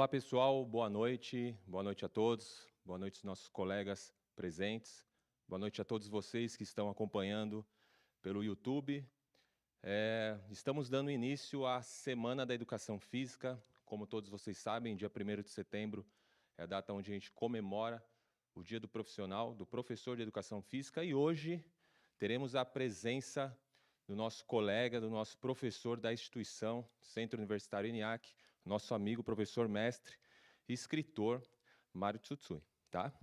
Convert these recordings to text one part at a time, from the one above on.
Olá, pessoal. Boa noite. Boa noite a todos. Boa noite aos nossos colegas presentes. Boa noite a todos vocês que estão acompanhando pelo YouTube. Estamos dando início à Semana da Educação Física. Como todos vocês sabem, dia 1º de setembro é a data onde a gente comemora o Dia do Profissional, do Professor de Educação Física. E hoje teremos a presença do nosso colega, do nosso professor da instituição, Centro Universitário ENIAC, nosso amigo, professor, mestre e escritor, Mário Tsutsui, tá?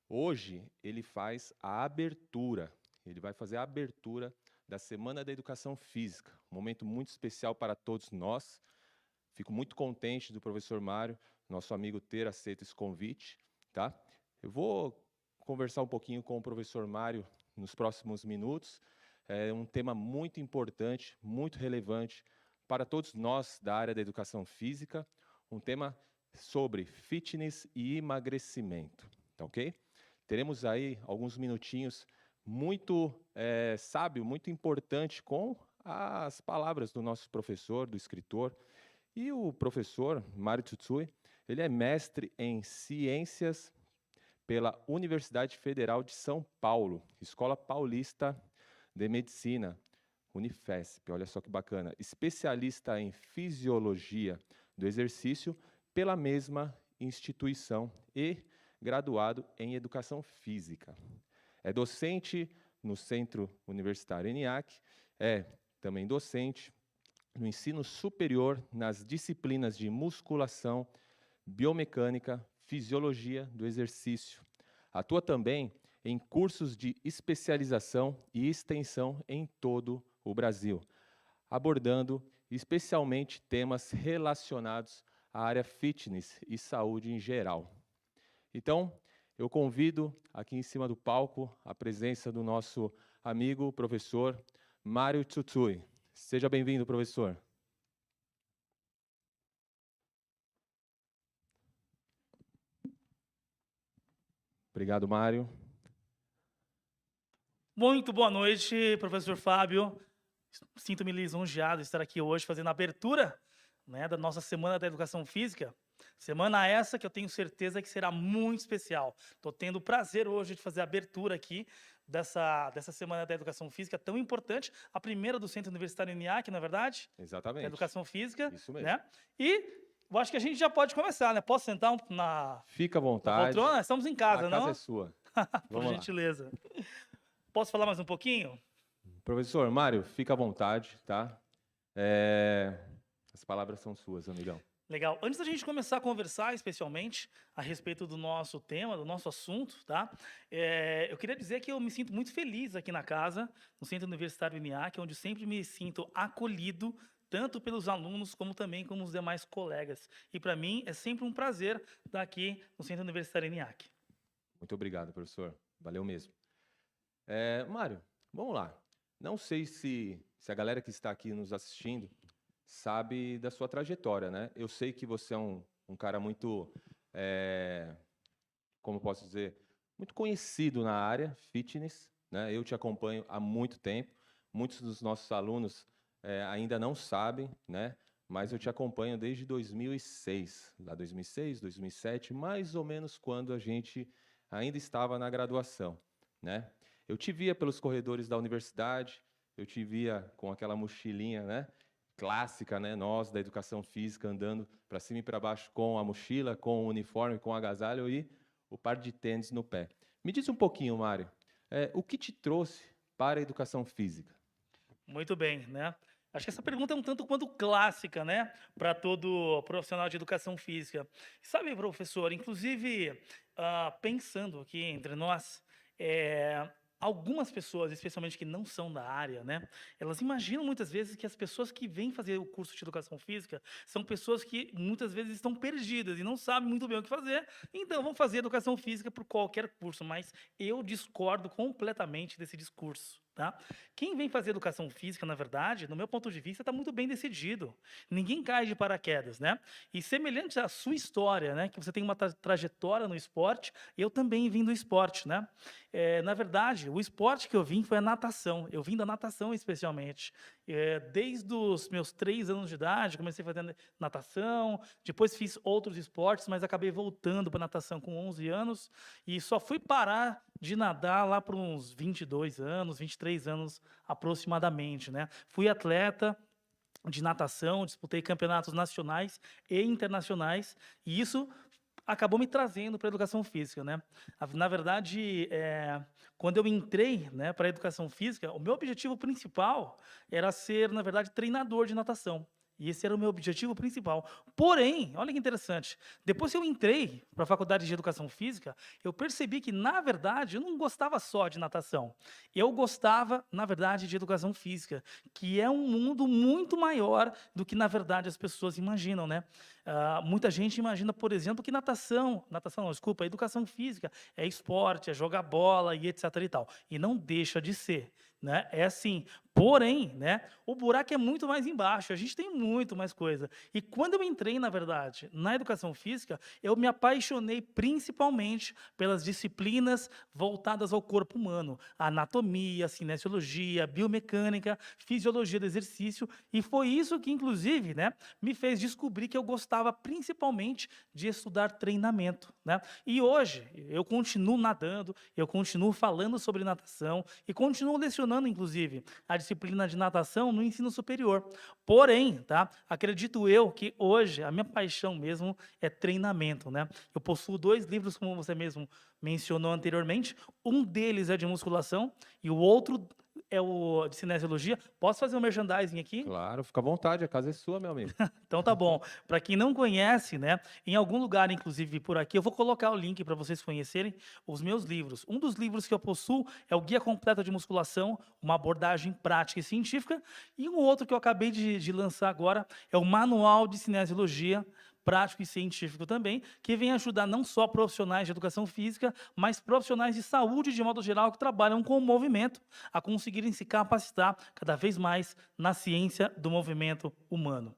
Hoje ele faz a abertura, ele vai fazer a abertura da Semana da Educação Física, um momento muito especial para todos nós. Fico muito contente do professor Mário, nosso amigo, ter aceito esse convite, tá? Eu vou conversar um pouquinho com o professor Mário nos próximos minutos. É um tema muito importante, muito relevante para todos nós da área da educação física, um tema sobre fitness e emagrecimento, tá ok? Teremos aí alguns minutinhos muito sábio, muito importante com as palavras do nosso professor, do escritor. E o professor Mário Tsutsui, ele é mestre em ciências pela Universidade Federal de São Paulo, Escola Paulista de Medicina, Unifesp, olha só que bacana, especialista em fisiologia do exercício pela mesma instituição e graduado em educação física. É docente no Centro Universitário ENIAC, é também docente no ensino superior nas disciplinas de musculação, biomecânica, fisiologia do exercício. Atua também em cursos de especialização e extensão em todo o Brasil, abordando especialmente temas relacionados à área fitness e saúde em geral. Então, eu convido aqui em cima do palco a presença do nosso amigo, professor Mário Tsutsui. Seja bem-vindo, professor. Obrigado, Mário. Muito boa noite, professor Fábio. Sinto-me lisonjeado de estar aqui hoje fazendo a abertura, né, da nossa Semana da Educação Física. Semana essa que eu tenho certeza que será muito especial. Estou tendo o prazer hoje de fazer a abertura aqui dessa Semana da Educação Física tão importante, a primeira do Centro Universitário ENIAC, na é verdade? Exatamente. Da Educação Física. Isso mesmo. Né? E eu acho que a gente já pode começar, né? Posso sentar na Fica à vontade. poltrona? Estamos em casa, a não? casa é sua. Por Vamos lá. gentileza. Posso falar mais um pouquinho? Professor Mário, fica à vontade, tá? As palavras são suas, amigão. Legal. Antes da gente começar a conversar, especialmente, a respeito do nosso tema, do nosso assunto, tá? Eu queria dizer que eu me sinto muito feliz aqui na casa, no Centro Universitário ENIAC, onde sempre me sinto acolhido, tanto pelos alunos, como também com os demais colegas. E, para mim, é sempre um prazer estar aqui no Centro Universitário ENIAC. Muito obrigado, professor. Valeu mesmo. Mário, vamos lá. Não sei se a galera que está aqui nos assistindo sabe da sua trajetória, né? Eu sei que você é um cara muito, como posso dizer, muito conhecido na área fitness, né? Eu te acompanho há muito tempo. Muitos dos nossos alunos ainda não sabem, né? Mas eu te acompanho desde 2006, lá 2006, 2007, mais ou menos quando a gente ainda estava na graduação, né? Eu te via pelos corredores da universidade, eu te via com aquela mochilinha, né? Clássica, né? Nós, da educação física, andando para cima e para baixo com a mochila, com o uniforme, com o agasalho e o par de tênis no pé. Me diz um pouquinho, Mário, o que te trouxe para a educação física? Muito bem, né? Acho que essa pergunta é um tanto quanto clássica, né, para todo profissional de educação física. Sabe, professor, inclusive, pensando aqui entre nós, algumas pessoas, especialmente que não são da área, né, elas imaginam muitas vezes que as pessoas que vêm fazer o curso de educação física são pessoas que muitas vezes estão perdidas e não sabem muito bem o que fazer, então vão fazer educação física por qualquer curso, mas eu discordo completamente desse discurso. Tá? Quem vem fazer educação física, na verdade, no meu ponto de vista, está muito bem decidido. Ninguém cai de paraquedas, né? E semelhante à sua história, né, que você tem uma trajetória no esporte, eu também vim do esporte, né? Na verdade, o esporte que eu vim foi a natação. Eu vim da natação especialmente. Desde os meus 3 anos de idade, comecei fazendo natação, depois fiz outros esportes, mas acabei voltando para natação com 11 anos e só fui parar de nadar lá por uns 22 anos, 23 anos aproximadamente, né? Fui atleta de natação, disputei campeonatos nacionais e internacionais, e isso acabou me trazendo para a educação física, né? Na verdade, quando eu entrei, né, para a educação física, o meu objetivo principal era ser, na verdade, treinador de natação. E esse era o meu objetivo principal. Porém, olha que interessante, depois que eu entrei para a faculdade de educação física, eu percebi que, na verdade, eu não gostava só de natação. Eu gostava, na verdade, de educação física, que é um mundo muito maior do que, na verdade, as pessoas imaginam, né? Muita gente imagina, por exemplo, que natação não, desculpa, educação física é esporte, é jogar bola e etc e tal. E não deixa de ser, né? É assim. Porém, né, o buraco é muito mais embaixo, a gente tem muito mais coisa. E quando eu entrei, na verdade, na educação física, eu me apaixonei principalmente pelas disciplinas voltadas ao corpo humano, a anatomia, a cinesiologia, biomecânica, fisiologia do exercício, e foi isso que, inclusive, né, me fez descobrir que eu gostava principalmente de estudar treinamento, né? E hoje eu continuo nadando, eu continuo falando sobre natação e continuo lecionando, inclusive, a disciplina de natação no ensino superior. Porém, tá, acredito eu que hoje a minha paixão mesmo é treinamento, né? Eu possuo 2 livros, como você mesmo mencionou anteriormente. Um deles é de musculação e o outro é o de cinesiologia. Posso fazer um merchandising aqui? Claro, fica à vontade, a casa é sua, meu amigo. Então tá bom. Para quem não conhece, né, em algum lugar, inclusive por aqui, eu vou colocar o link para vocês conhecerem os meus livros. Um dos livros que eu possuo é o Guia Completo de Musculação, uma abordagem prática e científica, e um outro que eu acabei de lançar agora é o Manual de Cinesiologia, prático e científico também, que vem ajudar não só profissionais de educação física, mas profissionais de saúde de modo geral que trabalham com o movimento, a conseguirem se capacitar cada vez mais na ciência do movimento humano.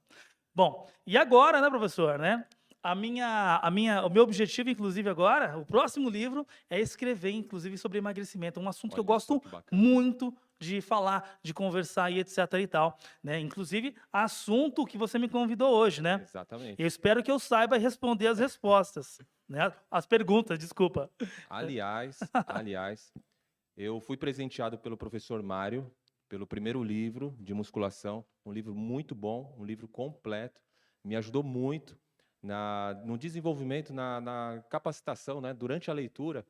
Bom, e agora, né, professor, né? O meu objetivo, inclusive, agora, o próximo livro, é escrever, inclusive, sobre emagrecimento. Um assunto que eu Olha só gosto que bacana. muito de falar, de conversar e etc e tal, né? Inclusive, assunto que você me convidou hoje, né? Eu Exatamente. espero que eu saiba responder as respostas, né? As perguntas, desculpa. Aliás, eu fui presenteado pelo professor Mário, pelo primeiro livro de musculação, um livro muito bom, um livro completo, me ajudou muito no desenvolvimento, na capacitação, né? Durante a leitura,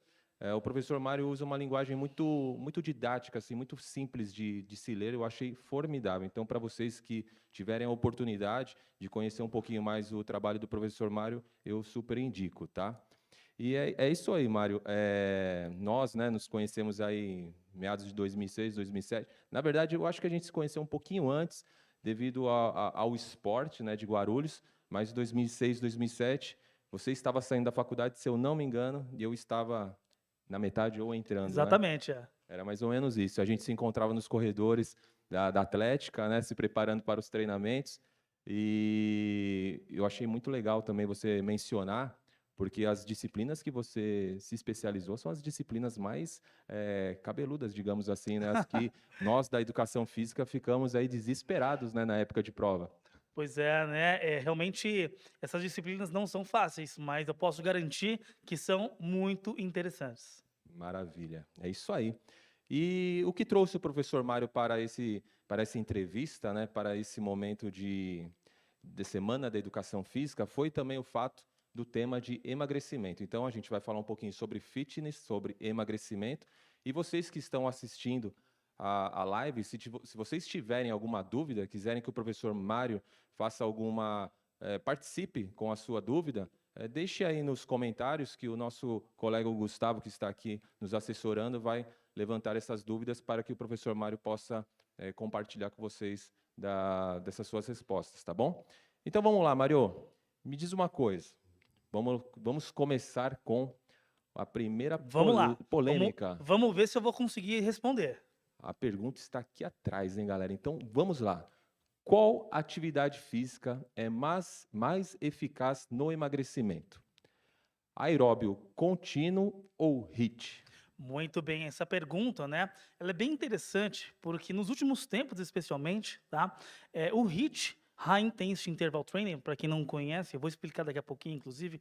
o professor Mário usa uma linguagem muito didática, assim, muito simples de se ler, eu achei formidável. Então, para vocês que tiverem a oportunidade de conhecer um pouquinho mais o trabalho do professor Mário, eu super indico, tá? E é isso aí, Mário. Nós, né, nos conhecemos aí em meados de 2006, 2007. Na verdade, eu acho que a gente se conheceu um pouquinho antes, devido ao esporte, né, de Guarulhos, mas em 2006, 2007, você estava saindo da faculdade, se eu não me engano, e eu estava na metade ou entrando, né? Exatamente, é. Era mais ou menos isso. A gente se encontrava nos corredores da Atlética, né, se preparando para os treinamentos, e eu achei muito legal também você mencionar, porque as disciplinas que você se especializou são as disciplinas mais cabeludas, digamos assim, né? As que nós da educação física ficamos aí desesperados, né, na época de prova. Pois é, né? Realmente, essas disciplinas não são fáceis, mas eu posso garantir que são muito interessantes. Maravilha, é isso aí. E o que trouxe o professor Mário para essa entrevista, né, para esse momento de Semana da Educação Física, foi também o fato do tema de emagrecimento. Então, a gente vai falar um pouquinho sobre fitness, sobre emagrecimento. E vocês que estão assistindo a live, se vocês tiverem alguma dúvida, quiserem que o professor Mário faça participe com a sua dúvida, deixe aí nos comentários que o nosso colega Gustavo, que está aqui nos assessorando, vai levantar essas dúvidas para que o professor Mário possa compartilhar com vocês dessas suas respostas, tá bom? Então vamos lá, Mário, me diz uma coisa, vamos começar com a primeira Vamos lá. polêmica. Vamos ver se eu vou conseguir responder. A pergunta está aqui atrás, hein, galera? Então, vamos lá. Qual atividade física é mais eficaz no emagrecimento? Aeróbio contínuo ou HIIT? Muito bem, essa pergunta, né? Ela é bem interessante, porque nos últimos tempos, especialmente, tá? O HIIT, High Intensity Interval Training, para quem não conhece, eu vou explicar daqui a pouquinho, inclusive,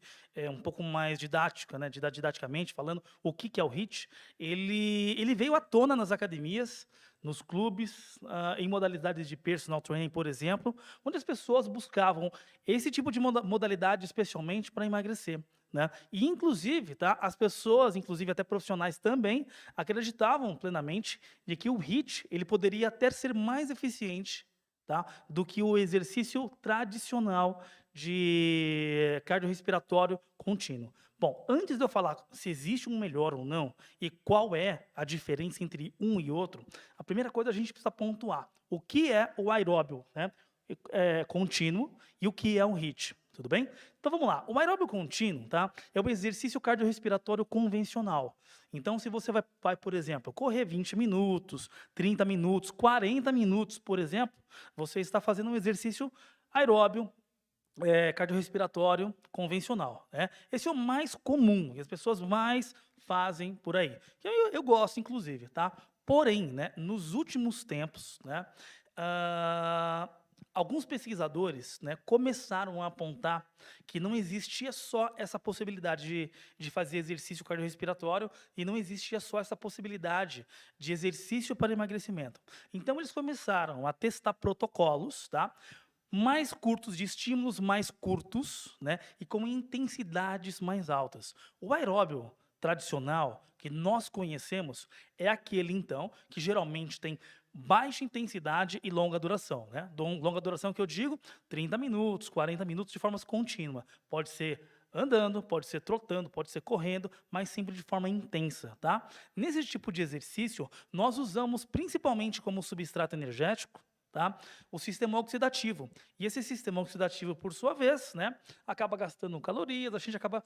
um pouco mais didática, né? Didaticamente falando, o que que é o HIIT. Ele veio à tona nas academias, nos clubes, em modalidades de personal training, por exemplo, onde as pessoas buscavam esse tipo de modalidade, especialmente para emagrecer. Né? E, inclusive, tá, as pessoas, inclusive até profissionais também, acreditavam plenamente de que o HIIT ele poderia até ser mais eficiente, tá, do que o exercício tradicional de cardiorrespiratório contínuo. Bom, antes de eu falar se existe um melhor ou não e qual é a diferença entre um e outro, a primeira coisa a gente precisa pontuar o que é o aeróbio, né, contínuo e o que é um HIIT. Tudo bem? Então vamos lá. O aeróbio contínuo, tá? É o exercício cardiorrespiratório convencional. Então, se você vai, por exemplo, correr 20 minutos, 30 minutos, 40 minutos, por exemplo, você está fazendo um exercício aeróbio cardiorrespiratório convencional, né? Esse é o mais comum, e as pessoas mais fazem por aí. Eu gosto, inclusive, tá? Porém, né, nos últimos tempos, né, alguns pesquisadores, né, começaram a apontar que não existia só essa possibilidade de fazer exercício cardiorrespiratório e não existia só essa possibilidade de exercício para emagrecimento. Então, eles começaram a testar protocolos, tá? Mais curtos, de estímulos mais curtos, né, e com intensidades mais altas. O aeróbio tradicional que nós conhecemos é aquele, então, que geralmente tem baixa intensidade e longa duração, né? Longa duração que eu digo, 30 minutos, 40 minutos de forma contínua. Pode ser andando, pode ser trotando, pode ser correndo, mas sempre de forma intensa, tá? Nesse tipo de exercício, nós usamos principalmente como substrato energético, tá, o sistema oxidativo. E esse sistema oxidativo, por sua vez, né, acaba gastando calorias, a gente acaba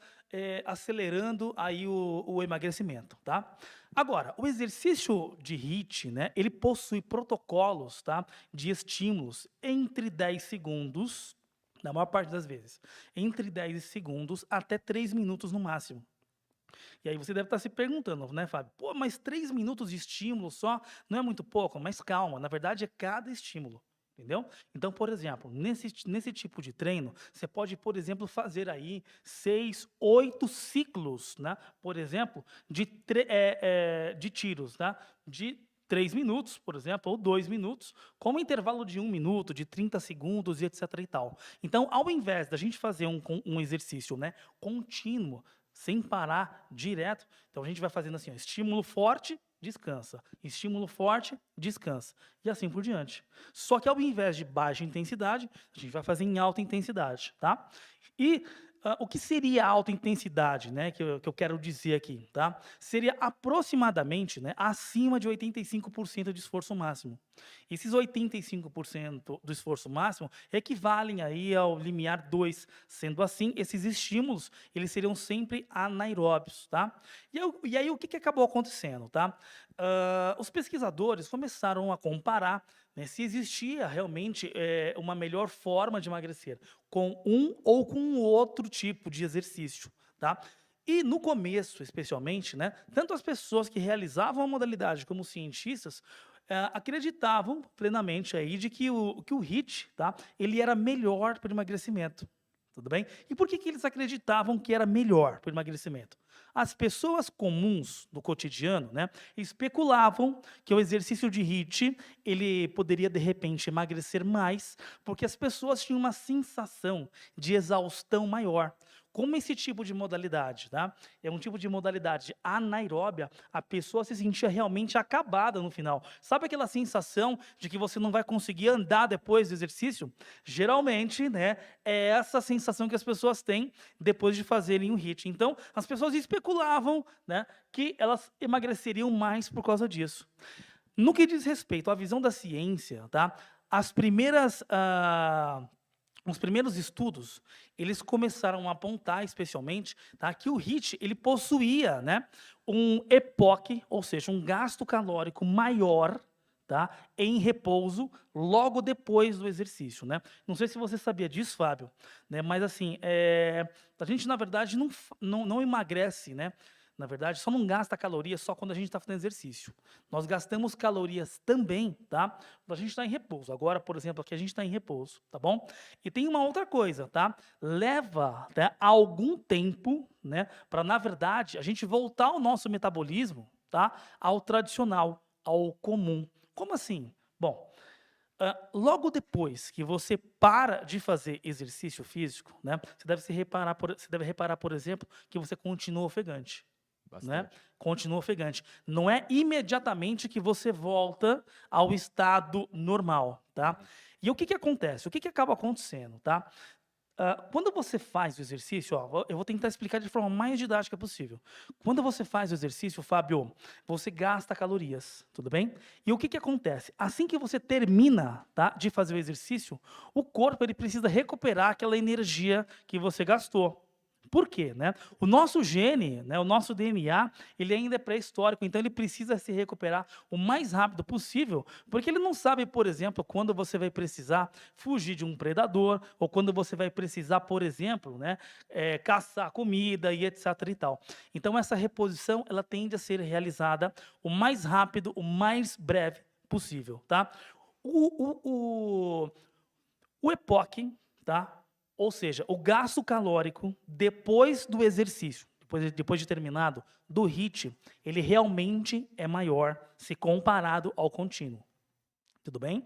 acelerando aí o emagrecimento. Tá? Agora, o exercício de HIIT, né, ele possui protocolos, tá, de estímulos entre 10 segundos, na maior parte das vezes, entre 10 segundos até 3 minutos no máximo. E aí você deve estar se perguntando, né, Fábio? Pô, mas 3 minutos de estímulo só não é muito pouco? Mas calma, na verdade é cada estímulo. Entendeu? Então, por exemplo, nesse tipo de treino, você pode, por exemplo, fazer aí 6, 8 ciclos, né? Por exemplo, de tiros, tá? De 3 minutos, por exemplo, ou 2 minutos, com um intervalo de 1 minuto, de 30 segundos e etc e tal. Então, ao invés da gente fazer um exercício, né, contínuo, sem parar, direto, então a gente vai fazendo assim, ó, estímulo forte, descansa. Estímulo forte, descansa. E assim por diante. Só que ao invés de baixa intensidade, a gente vai fazer em alta intensidade, tá? E o que seria alta intensidade, né, que eu quero dizer aqui, tá? Seria aproximadamente, né, acima de 85% de esforço máximo. Esses 85% do esforço máximo equivalem aí ao limiar 2. Sendo assim, esses estímulos, eles seriam sempre anaeróbios, tá? E aí o que acabou acontecendo, tá? Os pesquisadores começaram a comparar, né, se existia realmente uma melhor forma de emagrecer com um ou com outro tipo de exercício, tá? E no começo, especialmente, né, tanto as pessoas que realizavam a modalidade como os cientistas acreditavam plenamente aí de que o HIIT, tá, ele era melhor para o emagrecimento. Tudo bem? E por que eles acreditavam que era melhor para o emagrecimento? As pessoas comuns do cotidiano, né, especulavam que o exercício de HIIT ele poderia de repente emagrecer mais, porque as pessoas tinham uma sensação de exaustão maior. Como esse tipo de modalidade, tá? É um tipo de modalidade anaeróbia, a pessoa se sentia realmente acabada no final. Sabe aquela sensação de que você não vai conseguir andar depois do exercício? Geralmente, né, é essa sensação que as pessoas têm depois de fazerem o HIIT. Então, as pessoas especulavam, né, que elas emagreceriam mais por causa disso. No que diz respeito à visão da ciência, tá? As primeiras os primeiros estudos, eles começaram a apontar especialmente, tá, que o HIIT ele possuía, né, um EPOC, ou seja, um gasto calórico maior, tá, em repouso logo depois do exercício, né. Não sei se você sabia disso, Fábio, né, mas assim, a gente na verdade não emagrece, né, na verdade só não gasta calorias só quando a gente está fazendo exercício. Nós gastamos calorias também, tá, quando a gente está em repouso. Agora, por exemplo, aqui a gente está em repouso, tá bom? E tem uma outra coisa, tá? Leva, né, algum tempo, né, para na verdade a gente voltar o nosso metabolismo, tá, ao tradicional, ao comum. Como assim? Bom, logo depois que você para de fazer exercício físico, né, você deve reparar, por exemplo, que você continua ofegante, né? Bastante. Continua ofegante. Não é imediatamente que você volta ao estado normal, tá? Uhum. E o que que acontece? O que que acaba acontecendo, tá? Quando você faz o exercício, ó, eu vou tentar explicar de forma mais didática possível. Quando você faz o exercício, Fábio, você gasta calorias, tudo bem? E o que que acontece? Assim que você termina, tá, de fazer o exercício, o corpo ele precisa recuperar aquela energia que você gastou. Por quê, né? O nosso gene, né, o nosso DNA, ele ainda é pré-histórico, então ele precisa se recuperar o mais rápido possível, porque ele não sabe, por exemplo, quando você vai precisar fugir de um predador, ou quando você vai precisar, por exemplo, né, caçar comida e etc e tal. Então essa reposição, ela tende a ser realizada o mais rápido, o mais breve possível, tá? O, o, o, o EPOC, tá? Ou seja, o gasto calórico depois do exercício, depois de terminado, do HIIT, ele realmente é maior se comparado ao contínuo. Tudo bem?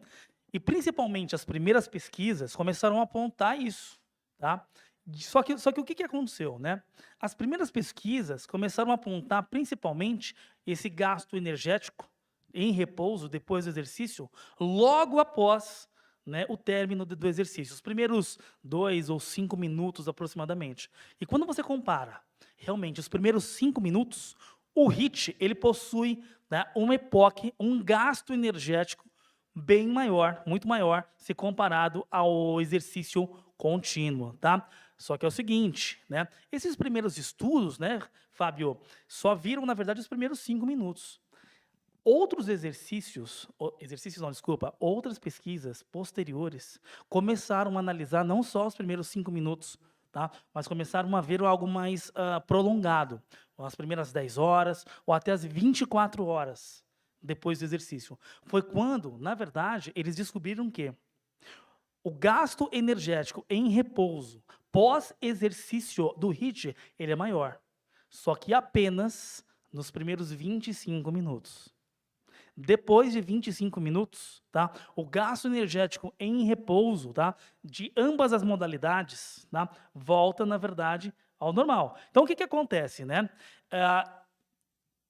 E principalmente as primeiras pesquisas começaram a apontar isso, tá? Só que o que que aconteceu, né? As primeiras pesquisas começaram a apontar principalmente esse gasto energético em repouso depois do exercício, logo após, né, o término do exercício, os primeiros 2 ou 5 minutos aproximadamente. E quando você compara realmente os primeiros 5 minutos, o HIIT ele possui, né, uma EPOC, um gasto energético bem maior, muito maior, se comparado ao exercício contínuo, tá? Só que é o seguinte, né? Esses primeiros estudos, né, Fábio, só viram, na verdade, os primeiros 5 minutos. Outros exercícios não, desculpa, outras pesquisas posteriores começaram a analisar não só os primeiros 5 minutos, tá? Mas começaram a ver algo mais prolongado, as primeiras 10 horas ou até as 24 horas depois do exercício. Foi quando, na verdade, eles descobriram que o gasto energético em repouso pós-exercício do HIIT, ele é maior, só que apenas nos primeiros 25 minutos. Depois de 25 minutos, tá, o gasto energético em repouso, tá, de ambas as modalidades, tá, volta, na verdade, ao normal. Então, o que que acontece, né?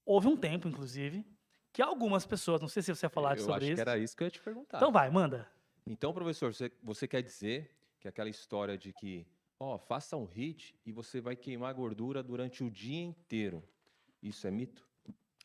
Houve um tempo, inclusive, que algumas pessoas, não sei se você ia falar Eu sobre acho que isso. era isso que eu ia te perguntar. Então vai, manda. Então, professor, você quer dizer que aquela história de que, ó, faça um HIIT e você vai queimar gordura durante o dia inteiro, isso é mito?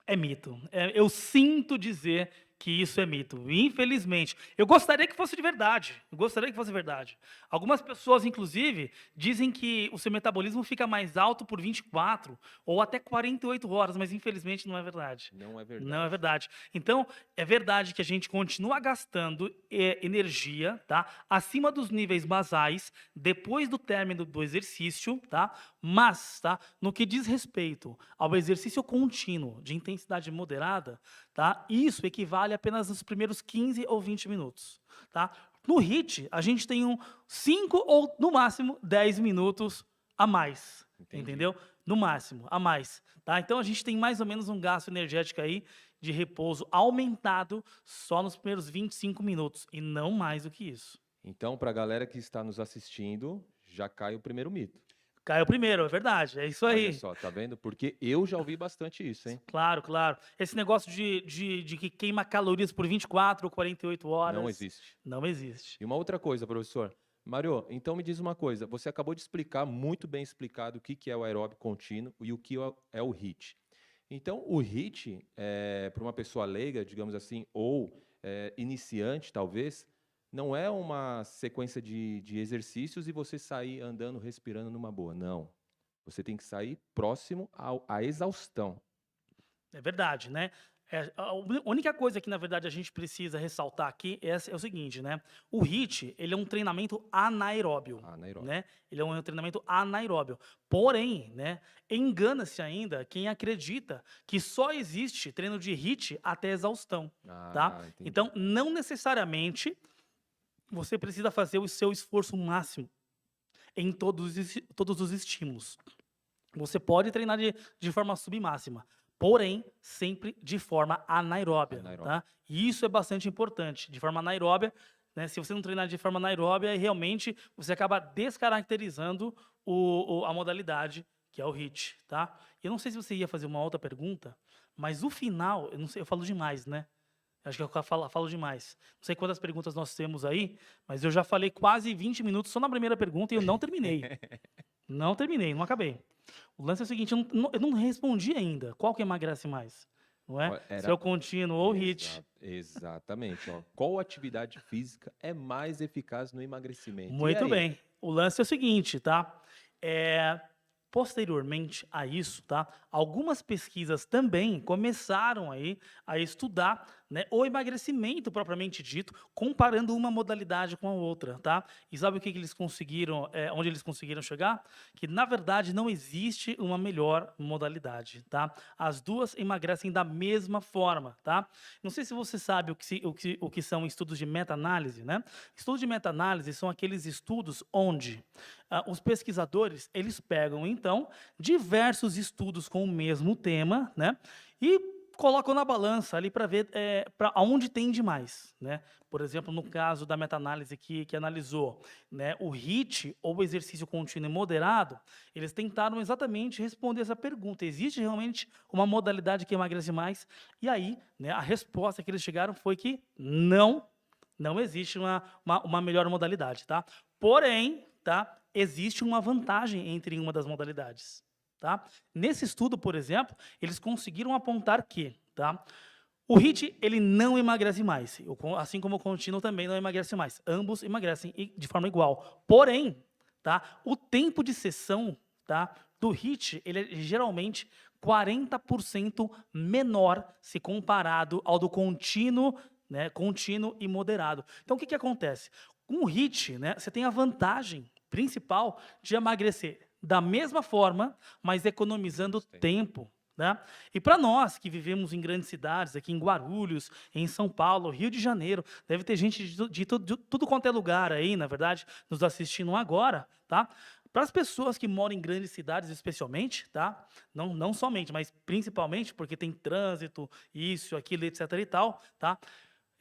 É mito. Eu sinto dizer que isso é mito, infelizmente. Eu gostaria que fosse de verdade. Eu gostaria que fosse verdade. Algumas pessoas, inclusive, dizem que o seu metabolismo fica mais alto por 24 ou até 48 horas, mas infelizmente não é verdade. Não é Não é verdade. verdade. Então, é verdade que a gente continua gastando energia, tá? Acima dos níveis basais, depois do término do exercício, tá? Mas, tá? No que diz respeito ao exercício contínuo de intensidade moderada, tá? Isso equivale apenas nos primeiros 15 ou 20 minutos, tá? No HIIT, a gente tem 5 ou, no máximo, 10 minutos a mais, Entendi. entendeu? No máximo, a mais, tá? Então, a gente tem mais ou menos um gasto energético aí de repouso aumentado só nos primeiros 25 minutos, e não mais do que isso. Então, para a galera que está nos assistindo, já cai o primeiro mito. Caiu primeiro, é verdade, é isso Olha aí. só, tá vendo? Porque eu já ouvi bastante isso, hein? Claro, claro. Esse negócio de que queima calorias por 24 ou 48 Não horas, existe. não existe. E uma outra coisa, professor. Mário, então me diz uma coisa. Você acabou de explicar, muito bem explicado, o que que é o aeróbio contínuo e o que é o HIIT. Então, o HIIT, para uma pessoa leiga, digamos assim, ou iniciante, talvez, não é uma sequência de exercícios e você sair andando, respirando numa boa. Não. Você tem que sair próximo à exaustão. É verdade, né? A única coisa que, na verdade, a gente precisa ressaltar aqui é o seguinte, né? O HIIT, ele é um treinamento anaeróbio, Anaeróbio. né? Ele é um treinamento anaeróbio. Porém, né, engana-se ainda quem acredita que só existe treino de HIIT até exaustão, tá? Entendi. Então, não necessariamente você precisa fazer o seu esforço máximo em todos os estímulos. Você pode treinar de forma submáxima, porém, sempre de forma anaeróbia, Anaeróbio. tá? E isso é bastante importante. De forma anaeróbia, né? Se você não treinar de forma anaeróbia, realmente você acaba descaracterizando a modalidade, que é o HIIT, tá? Eu não sei se você ia fazer uma outra pergunta, mas o final, eu não sei, eu falo demais, né? Acho que eu falo demais. Não sei quantas perguntas nós temos aí, mas eu já falei quase 20 minutos só na primeira pergunta e eu não terminei. Não terminei, não acabei. O lance é o seguinte, eu não respondi ainda. Qual que emagrece mais? Não é? Se é o contínuo ou o HIIT. Exatamente. Ó. Qual atividade física é mais eficaz no emagrecimento? Muito bem. O lance é o seguinte, tá? Posteriormente a isso, tá? Algumas pesquisas também começaram aí a estudar, né, o emagrecimento propriamente dito, comparando uma modalidade com a outra, tá? E sabe o que eles conseguiram, onde eles conseguiram chegar? Que na verdade não existe uma melhor modalidade, tá? As duas emagrecem da mesma forma, tá? Não sei se você sabe o que são estudos de meta-análise, né? Estudos de meta-análise são aqueles estudos onde os pesquisadores, eles pegam, então, diversos estudos com o mesmo tema, né? E colocam na balança ali para ver para onde tende mais, né? Por exemplo, no caso da meta-análise que analisou, né, o HIIT ou o exercício contínuo e moderado, eles tentaram exatamente responder essa pergunta. Existe realmente uma modalidade que emagrece mais? E aí, né, a resposta que eles chegaram foi que não existe uma melhor modalidade, tá? Porém, tá? Existe uma vantagem entre uma das modalidades, tá? Nesse estudo, por exemplo, eles conseguiram apontar que, tá? O HIIT, ele não emagrece mais, assim como o contínuo também não emagrece mais. Ambos emagrecem de forma igual. Porém, tá? O tempo de sessão, tá, do HIIT, ele é geralmente 40% menor se comparado ao do contínuo, né, contínuo e moderado. Então, o que acontece? Com o HIIT, né, você tem a vantagem principal de emagrecer da mesma forma, mas economizando tempo, né? E para nós que vivemos em grandes cidades, aqui em Guarulhos, em São Paulo, Rio de Janeiro, deve ter gente de tudo quanto é lugar aí, na verdade, nos assistindo agora, tá? Para as pessoas que moram em grandes cidades, especialmente, tá? Não somente, mas principalmente, porque tem trânsito, isso, aquilo, etc. e tal, tá?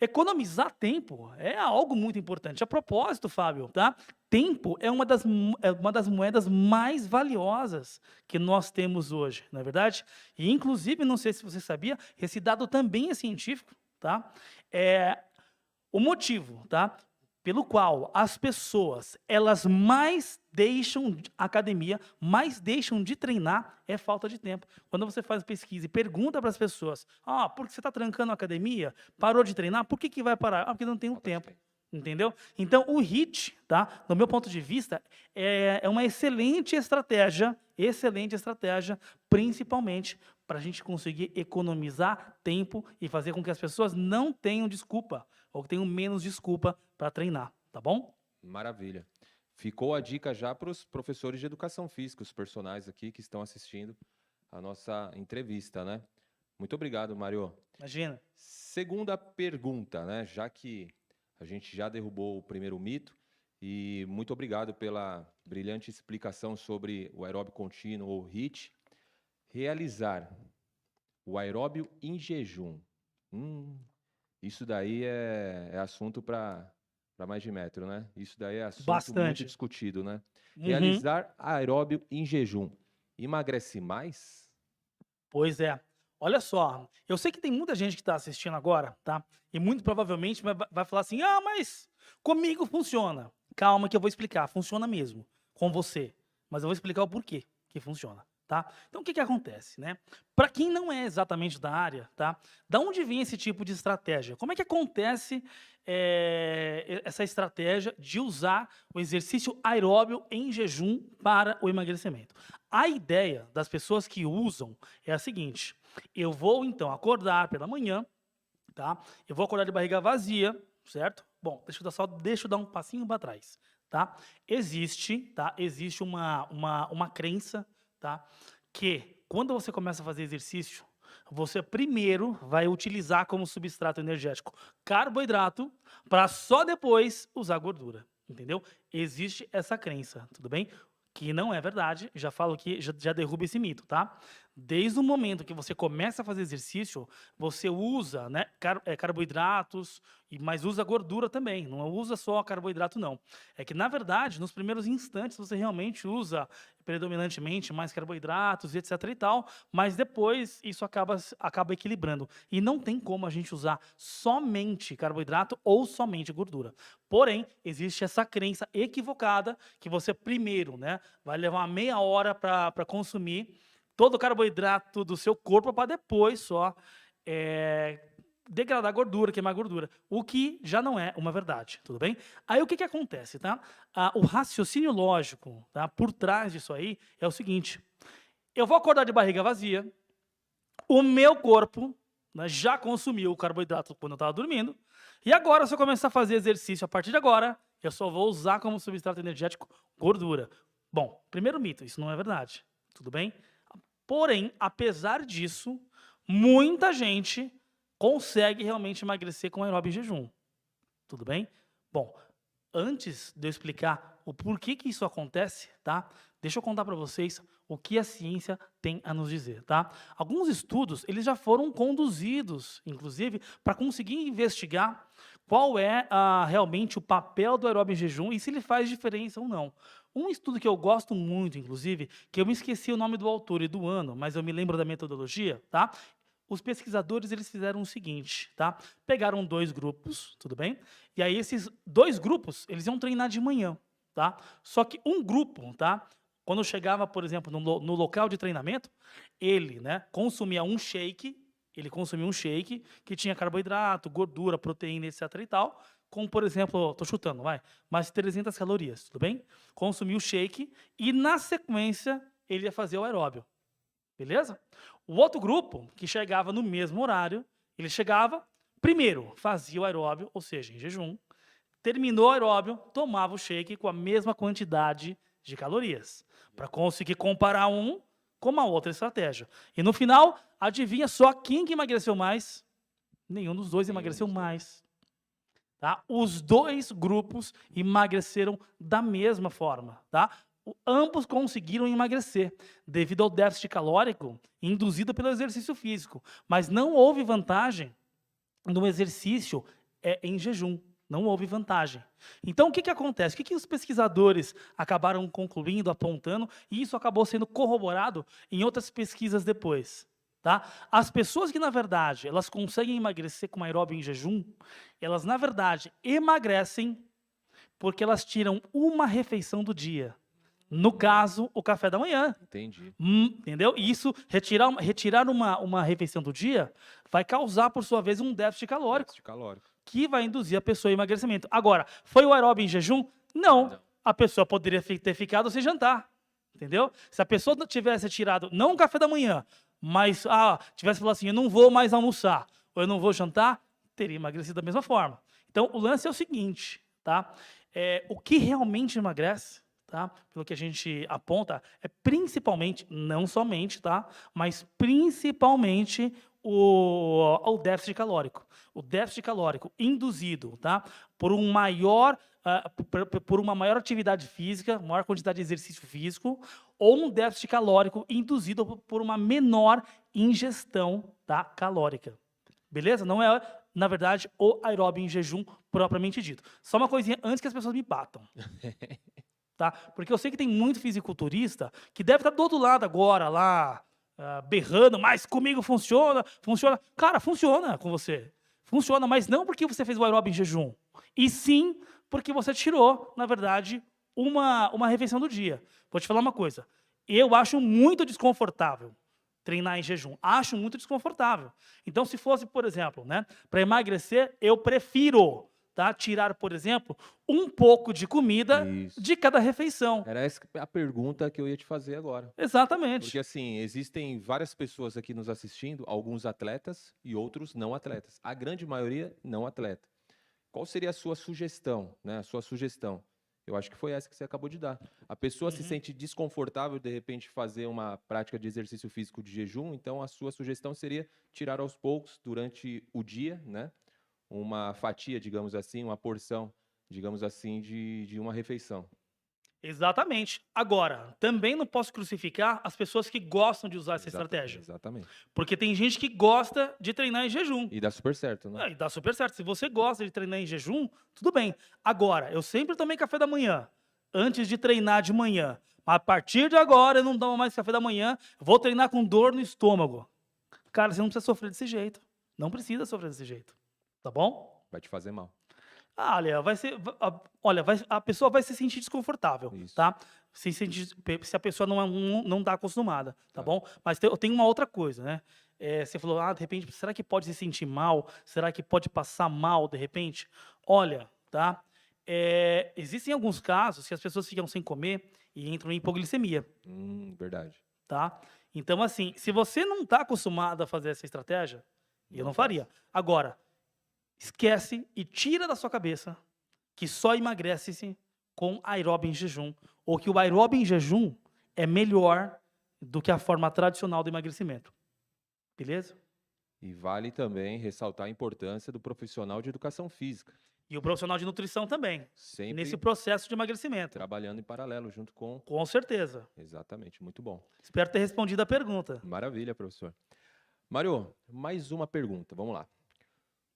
Economizar tempo é algo muito importante. A propósito, Fábio, tá? Tempo é uma das moedas mais valiosas que nós temos hoje, não é verdade? E, inclusive, não sei se você sabia, esse dado também é científico, tá? O motivo, tá, pelo qual as pessoas, elas mais deixam a academia, mais deixam de treinar, é falta de tempo. Quando você faz pesquisa e pergunta para as pessoas, por que você está trancando a academia? Parou de treinar? Por que vai parar? Porque não tem tempo. Entendeu? Então, o HIIT, tá, no meu ponto de vista, é uma excelente estratégia, principalmente para a gente conseguir economizar tempo e fazer com que as pessoas não tenham desculpa, ou tenham menos desculpa para treinar, tá bom? Maravilha. Ficou a dica já para os professores de educação física, os personagens aqui que estão assistindo a nossa entrevista, né? Muito obrigado, Mário. Imagina. Segunda pergunta, né? Já que a gente já derrubou o primeiro mito, e muito obrigado pela brilhante explicação sobre o aeróbio contínuo ou HIIT. Realizar o aeróbio em jejum. Isso daí é assunto para mais de metro, né? Isso daí é assunto muito discutido, né? Realizar aeróbio em jejum. Emagrece mais? Pois é. Olha só, eu sei que tem muita gente que está assistindo agora, tá? E muito provavelmente vai falar assim, mas comigo funciona. Calma que eu vou explicar, funciona mesmo, com você. Mas eu vou explicar o porquê que funciona, tá? Então, o que acontece, né? Para quem não é exatamente da área, tá? Da onde vem esse tipo de estratégia? Como é que acontece essa estratégia de usar o exercício aeróbio em jejum para o emagrecimento? A ideia das pessoas que usam é a seguinte: eu vou, então, acordar pela manhã, tá? Eu vou acordar de barriga vazia, certo? Bom, deixa eu dar um passinho para trás, tá? Existe uma crença, tá? Que quando você começa a fazer exercício, você primeiro vai utilizar como substrato energético carboidrato para só depois usar gordura, entendeu? Existe essa crença, tudo bem? Que não é verdade, já falo que já derruba esse mito, tá? Desde o momento que você começa a fazer exercício, você usa, né, carboidratos, mas usa gordura também, não usa só carboidrato não. É que, na verdade, nos primeiros instantes você realmente usa predominantemente mais carboidratos, etc e tal, mas depois isso acaba equilibrando. E não tem como a gente usar somente carboidrato ou somente gordura. Porém, existe essa crença equivocada que você primeiro, né, vai levar uma meia hora para consumir todo o carboidrato do seu corpo para depois só degradar gordura, queimar gordura, o que já não é uma verdade, tudo bem? Aí o que acontece, tá? O raciocínio lógico, tá, por trás disso aí é o seguinte: eu vou acordar de barriga vazia, o meu corpo, né, já consumiu o carboidrato quando eu estava dormindo, e agora, se eu começar a fazer exercício a partir de agora, eu só vou usar como substrato energético gordura. Bom, primeiro mito, isso não é verdade, tudo bem? Porém, apesar disso, muita gente consegue realmente emagrecer com aeróbio em jejum. Tudo bem? Bom, antes de eu explicar o porquê que isso acontece, tá? Deixa eu contar para vocês o que a ciência tem a nos dizer, tá? Alguns estudos, eles já foram conduzidos, inclusive, para conseguir investigar qual é realmente o papel do aeróbio em jejum e se ele faz diferença ou não. Um estudo que eu gosto muito, inclusive, que eu me esqueci o nome do autor e do ano, mas eu me lembro da metodologia, tá? Os pesquisadores, eles fizeram o seguinte, tá? Pegaram 2 grupos, tudo bem? E aí esses 2 grupos, eles iam treinar de manhã, tá? Só que um grupo, tá? Quando chegava, por exemplo, no local de treinamento, ele, né, consumia um shake que tinha carboidrato, gordura, proteína, etc e tal, com, por exemplo, tô chutando, mais 300 calorias, tudo bem? Consumia o shake e, na sequência, ele ia fazer o aeróbio. Beleza? O outro grupo, que chegava no mesmo horário, ele chegava, primeiro, fazia o aeróbio, ou seja, em jejum, terminou o aeróbio, tomava o shake com a mesma quantidade de calorias, para conseguir comparar um com uma outra estratégia. E no final, adivinha só quem que emagreceu mais? Nenhum dos dois emagreceu mais. Tá? Os 2 grupos emagreceram da mesma forma, tá? Ambos conseguiram emagrecer devido ao déficit calórico induzido pelo exercício físico, mas não houve vantagem no exercício em jejum. Não houve vantagem. Então, o que acontece? O que os pesquisadores acabaram concluindo, apontando, e isso acabou sendo corroborado em outras pesquisas depois? Tá? As pessoas que, na verdade, elas conseguem emagrecer com aeróbio em jejum, elas, na verdade, emagrecem porque elas tiram uma refeição do dia. No caso, o café da manhã. Entendi. Entendeu? E isso, retirar uma refeição do dia, vai causar, por sua vez, um déficit calórico. Déficit calórico. Que vai induzir a pessoa ao emagrecimento. Agora, foi o aeróbio em jejum? Não. A pessoa poderia ter ficado sem jantar. Entendeu? Se a pessoa tivesse tirado, não o café da manhã, mas tivesse falado assim, eu não vou mais almoçar, ou eu não vou jantar, teria emagrecido da mesma forma. Então, o lance é o seguinte, tá? O que realmente emagrece, tá? Pelo que a gente aponta, é principalmente, não somente, tá? Mas principalmente o déficit calórico. O déficit calórico induzido, tá? Por uma maior atividade física, maior quantidade de exercício físico, ou um déficit calórico induzido por uma menor ingestão, tá, calórica. Beleza? Não é, na verdade, o aeróbio em jejum propriamente dito. Só uma coisinha antes que as pessoas me batam. Tá? Porque eu sei que tem muito fisiculturista que deve estar do outro lado agora, lá, berrando, mas comigo funciona. Cara, funciona com você. Funciona, mas não porque você fez o aeróbio em jejum. E sim porque você tirou, na verdade, uma refeição do dia. Vou te falar uma coisa. Eu acho muito desconfortável treinar em jejum. Acho muito desconfortável. Então, se fosse, por exemplo, né, para emagrecer, eu prefiro, tá, tirar, por exemplo, um pouco de comida Isso. de cada refeição. Era essa a pergunta que eu ia te fazer agora. Porque, Exatamente. assim, existem várias pessoas aqui nos assistindo, alguns atletas e outros não atletas. A grande maioria não atleta. Qual seria a sua sugestão, né? A sua sugestão. Eu acho que foi essa que você acabou de dar. A pessoa se Uhum. sente desconfortável, de repente, fazer uma prática de exercício físico de jejum, então a sua sugestão seria tirar aos poucos, durante o dia, né? Uma fatia, digamos assim, uma porção, digamos assim, de uma refeição. Exatamente. Agora, também não posso crucificar as pessoas que gostam de usar essa estratégia. Exatamente. Porque tem gente que gosta de treinar em jejum. E dá super certo, né? E dá super certo. Se você gosta de treinar em jejum, tudo bem. Agora, eu sempre tomei café da manhã, antes de treinar de manhã. Mas a partir de agora, eu não tomo mais café da manhã, vou treinar com dor no estômago. Cara, você não precisa sofrer desse jeito. Não precisa sofrer desse jeito. Tá bom? Vai te fazer mal. Ah, olha, olha, a pessoa vai se sentir desconfortável, Isso. tá? Se a pessoa não tá acostumada, tá Tá. bom? Mas tem uma outra coisa, né? Você falou, de repente, será que pode se sentir mal? Será que pode passar mal, de repente? Olha, tá? Existem alguns casos que as pessoas ficam sem comer e entram em hipoglicemia, Verdade. tá? Então, assim, se você não tá acostumado a fazer essa estratégia, eu não faria. Agora, esquece e tira da sua cabeça que só emagrece-se com aeróbio em jejum, ou que o aeróbio em jejum é melhor do que a forma tradicional do emagrecimento. Beleza? E vale também ressaltar a importância do profissional de educação física, E o profissional de nutrição também, sempre nesse processo de emagrecimento. trabalhando em paralelo junto com... Com certeza. Exatamente, muito bom. Espero ter respondido a pergunta. Maravilha, professor. Mário, mais uma pergunta, vamos lá.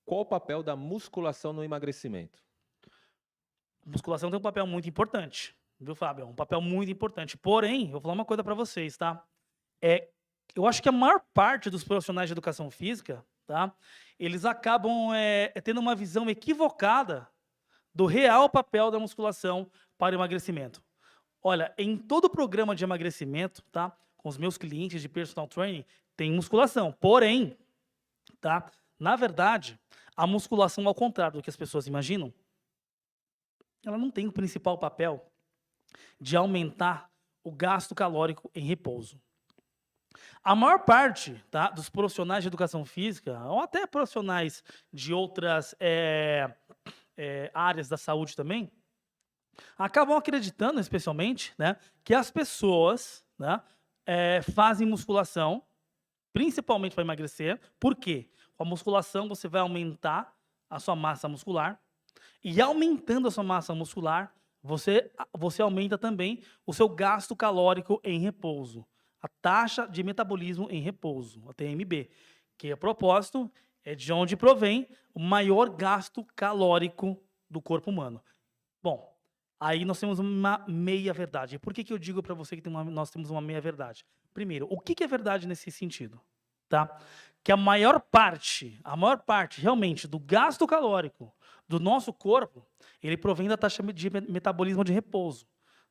Qual o papel da musculação no emagrecimento? Musculação tem um papel muito importante, viu, Fábio? Um papel muito importante. Porém, eu vou falar uma coisa para vocês, tá? Eu acho que a maior parte dos profissionais de educação física, tá? Eles acabam tendo uma visão equivocada do real papel da musculação para o emagrecimento. Olha, em todo programa de emagrecimento, tá? Com os meus clientes de personal training, tem musculação. Porém, tá? Na verdade, a musculação, ao contrário do que as pessoas imaginam, ela não tem o principal papel de aumentar o gasto calórico em repouso. A maior parte, tá, dos profissionais de educação física, ou até profissionais de outras áreas da saúde também, acabam acreditando, especialmente, né, que as pessoas, né, fazem musculação, principalmente para emagrecer. Por quê? Com a musculação você vai aumentar a sua massa muscular, e aumentando a sua massa muscular, você aumenta também o seu gasto calórico em repouso. A taxa de metabolismo em repouso, a TMB, que a propósito é de onde provém o maior gasto calórico do corpo humano. Bom, aí nós temos uma meia-verdade. Por que eu digo para você que nós temos uma meia-verdade? Primeiro, o que é verdade nesse sentido? Tá? Que a maior parte realmente do gasto calórico do nosso corpo, ele provém da taxa de metabolismo de repouso,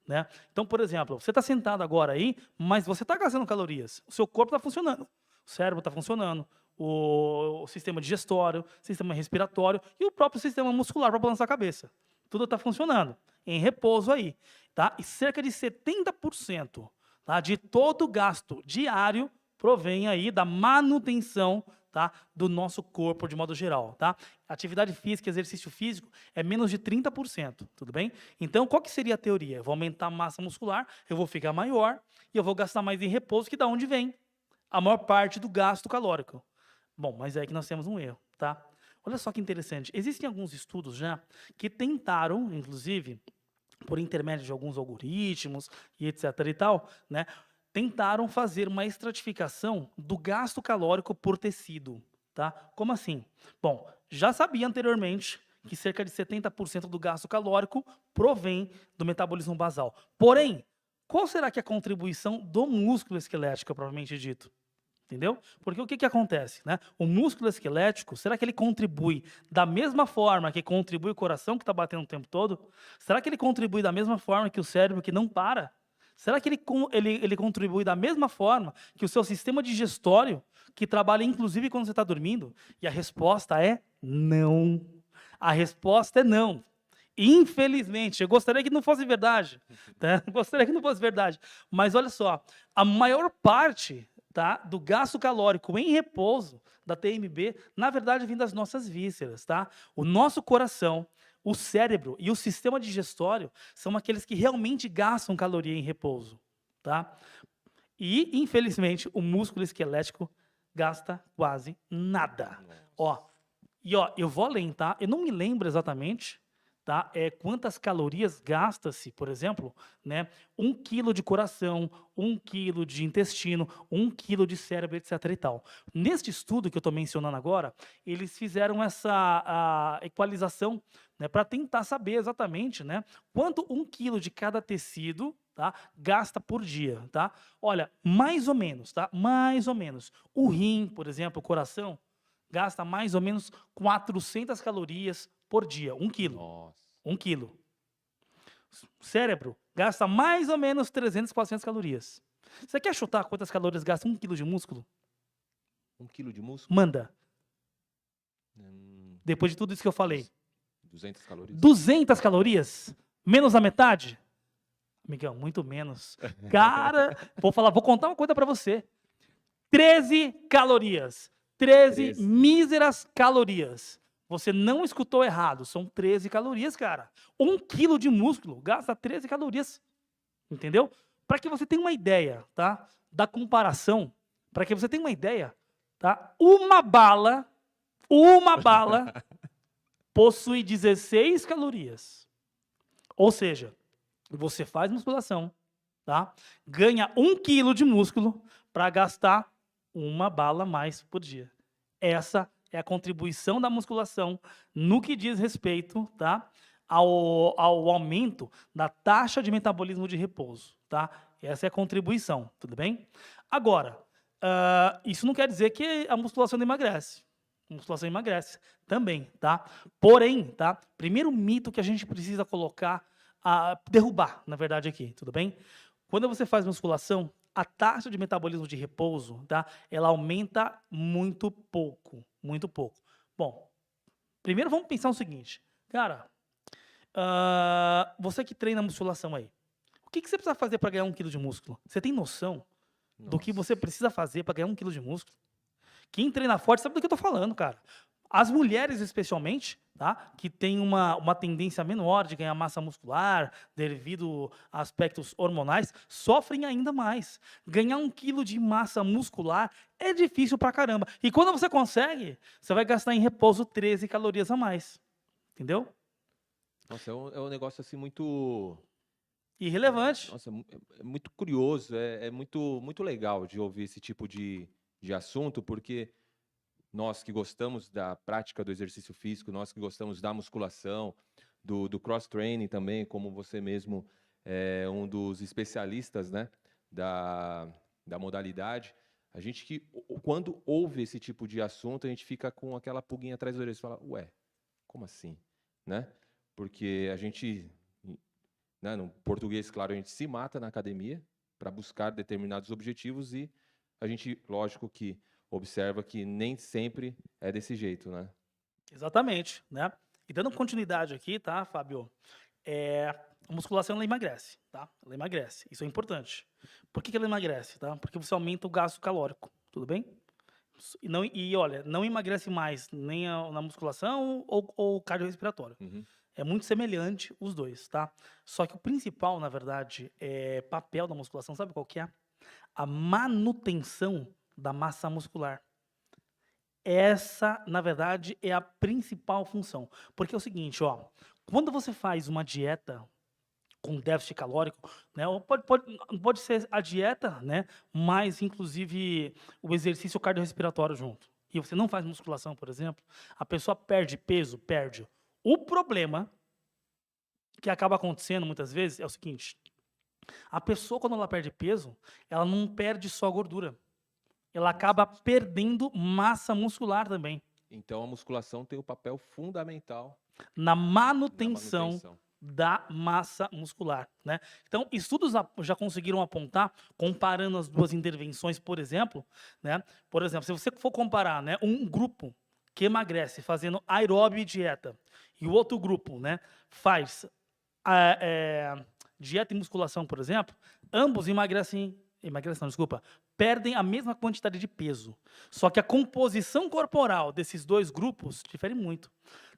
né? Então, por exemplo, você está sentado agora aí, mas você está gastando calorias. O seu corpo está funcionando, o cérebro está funcionando, o sistema digestório, o sistema respiratório e o próprio sistema muscular para balançar a cabeça. Tudo está funcionando em repouso aí, tá? E cerca de 70%, tá, de todo o gasto diário provém aí da manutenção, tá, do nosso corpo de modo geral, tá? Atividade física, exercício físico é menos de 30%, tudo bem? Então, qual que seria a teoria? Eu vou aumentar a massa muscular, eu vou ficar maior e eu vou gastar mais em repouso, que da onde vem a maior parte do gasto calórico. Bom, mas é aí que nós temos um erro, tá? Olha só que interessante. Existem alguns estudos já que tentaram, inclusive, por intermédio de alguns algoritmos e etc e tal, né? Tentaram fazer uma estratificação do gasto calórico por tecido, tá? Como assim? Bom, já sabia anteriormente que cerca de 70% do gasto calórico provém do metabolismo basal. Porém, qual será que é a contribuição do músculo esquelético, propriamente dito? Entendeu? Porque o que acontece, né? O músculo esquelético, será que ele contribui da mesma forma que contribui o coração que está batendo o tempo todo? Será que ele contribui da mesma forma que o cérebro que não para? Será que ele contribui da mesma forma que o seu sistema digestório, que trabalha inclusive quando você está dormindo? E a resposta é não. A resposta é não. Infelizmente, eu gostaria que não fosse verdade, tá? Gostaria que não fosse verdade. Mas olha só, a maior parte, tá, do gasto calórico em repouso da TMB, na verdade, vem das nossas vísceras, tá? O nosso coração, o cérebro e o sistema digestório são aqueles que realmente gastam caloria em repouso, tá? E, infelizmente, o músculo esquelético gasta quase nada. Ó, eu vou além, tá? Eu não me lembro exatamente, tá? Quantas calorias gasta-se, por exemplo, né? 1 quilo de coração, 1 quilo de intestino, 1 quilo de cérebro, etc. e tal. Neste estudo que eu estou mencionando agora, eles fizeram essa equalização, né, para tentar saber exatamente, né, quanto 1 quilo de cada tecido, tá, gasta por dia, tá? Olha, mais ou menos, tá? Mais ou menos. O rim, por exemplo, o coração, gasta mais ou menos 400 calorias por dia, 1 quilo. Nossa. 1 quilo. O cérebro gasta mais ou menos 300, 400 calorias. Você quer chutar quantas calorias gasta 1 quilo de músculo? 1 quilo de músculo? Manda. Hum, Depois de tudo isso que eu falei. 200 calorias? 200 calorias? Menos a metade? Amigão, muito menos. Cara, vou contar uma coisa pra você. 13 calorias. 13 míseras calorias. Você não escutou errado, são 13 calorias, cara. 1 quilo de músculo gasta 13 calorias. Entendeu? Para que você tenha uma ideia, tá? Da comparação, para que você tenha uma ideia, tá? Uma bala possui 16 calorias. Ou seja, você faz musculação, tá? Ganha 1 quilo de músculo para gastar uma bala a mais por dia. Essa é a contribuição da musculação no que diz respeito, tá, ao aumento da taxa de metabolismo de repouso, tá? Essa é a contribuição, tudo bem? Agora, isso não quer dizer que a musculação não emagrece. A musculação emagrece também, tá? Porém, tá? Primeiro mito que a gente precisa colocar, derrubar, na verdade, aqui, tudo bem? Quando você faz musculação, a taxa de metabolismo de repouso, tá? Ela aumenta muito pouco, muito pouco. Bom, primeiro vamos pensar o seguinte, cara, você que treina musculação aí, o que você precisa fazer para ganhar 1 quilo de músculo? Você tem noção do que você precisa fazer para ganhar 1 quilo de músculo? Quem treina forte sabe do que eu tô falando, cara. As mulheres, especialmente, tá? Que têm uma tendência menor de ganhar massa muscular devido a aspectos hormonais, sofrem ainda mais. Ganhar 1 quilo de massa muscular é difícil pra caramba. E quando você consegue, você vai gastar em repouso 13 calorias a mais. Entendeu? Nossa, é um negócio assim muito... Irrelevante. Nossa, é muito curioso, é muito legal de ouvir esse tipo de assunto, porque nós que gostamos da prática do exercício físico, nós que gostamos da musculação, do cross-training também, como você mesmo é um dos especialistas, né, da modalidade, a gente que, quando ouve esse tipo de assunto, a gente fica com aquela pulguinha atrás da orelha e fala, ué, como assim? Né? Porque a gente, né, no português, claro, a gente se mata na academia para buscar determinados objetivos e a gente, lógico que observa que nem sempre é desse jeito, né? Exatamente, né? E dando continuidade aqui, tá, Fábio? A musculação, ela emagrece, tá? Ela emagrece, isso é importante. Por que ela emagrece, tá? Porque você aumenta o gasto calórico, tudo bem? Olha, não emagrece mais nem na musculação ou cardiorrespiratório. Uhum. É muito semelhante os dois, tá? Só que o principal, na verdade, papel da musculação, sabe qual que é? A manutenção da massa muscular. Essa, na verdade, é a principal função. Porque é o seguinte, ó, quando você faz uma dieta com déficit calórico, né, ou pode ser a dieta, né, mas inclusive o exercício cardiorrespiratório junto. E você não faz musculação, por exemplo, a pessoa perde peso, perde. O problema que acaba acontecendo muitas vezes é o seguinte: a pessoa, quando ela perde peso, ela não perde só gordura. Ela acaba perdendo massa muscular também. Então, a musculação tem o papel fundamental na manutenção da massa muscular, né? Então, estudos já conseguiram apontar, comparando as duas intervenções, por exemplo, né? Por exemplo, se você for comparar, né, um grupo que emagrece fazendo aeróbio e dieta e o outro grupo, né, faz dieta e musculação, por exemplo, ambos emagrecem não, desculpa, perdem a mesma quantidade de peso. Só que a composição corporal desses dois grupos difere muito,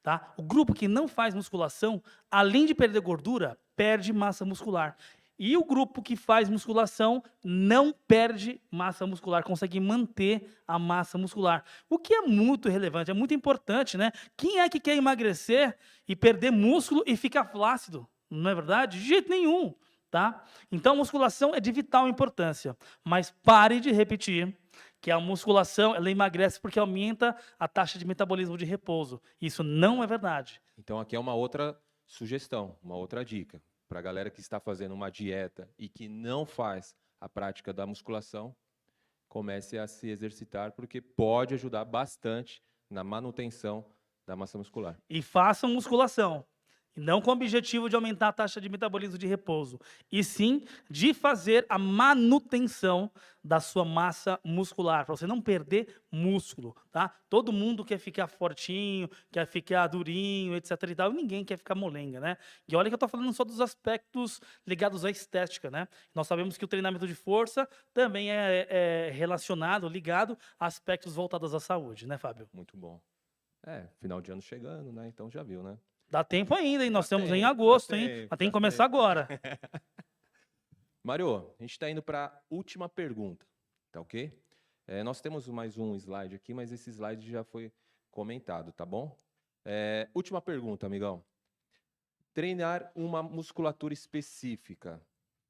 tá? O grupo que não faz musculação, além de perder gordura, perde massa muscular. E o grupo que faz musculação não perde massa muscular, consegue manter a massa muscular. O que é muito relevante, é muito importante, né? Quem é que quer emagrecer e perder músculo e ficar flácido? Não é verdade? De jeito nenhum, tá? Então, a musculação é de vital importância, mas pare de repetir que a musculação ela emagrece porque aumenta a taxa de metabolismo de repouso. Isso não é verdade. Então aqui é uma outra sugestão, uma outra dica para a galera que está fazendo uma dieta e que não faz a prática da musculação, comece a se exercitar porque pode ajudar bastante na manutenção da massa muscular. E façam musculação. E não com o objetivo de aumentar a taxa de metabolismo de repouso, e sim de fazer a manutenção da sua massa muscular, para você não perder músculo, tá? Todo mundo quer ficar fortinho, quer ficar durinho, etc e tal, e ninguém quer ficar molenga, né? E olha que eu estou falando só dos aspectos ligados à estética, né? Nós sabemos que o treinamento de força também é relacionado, ligado a aspectos voltados à saúde, né, Fábio? Muito bom. Final de ano chegando, né? Então já viu, né? Dá tempo ainda, hein? Nós estamos em tempo, agosto, dá hein? tempo, Mas tem que dá começar tempo. agora. Mário, a gente está indo para a última pergunta, tá ok? Nós temos mais um slide aqui, mas esse slide já foi comentado, tá bom? Última pergunta, amigão. Treinar uma musculatura específica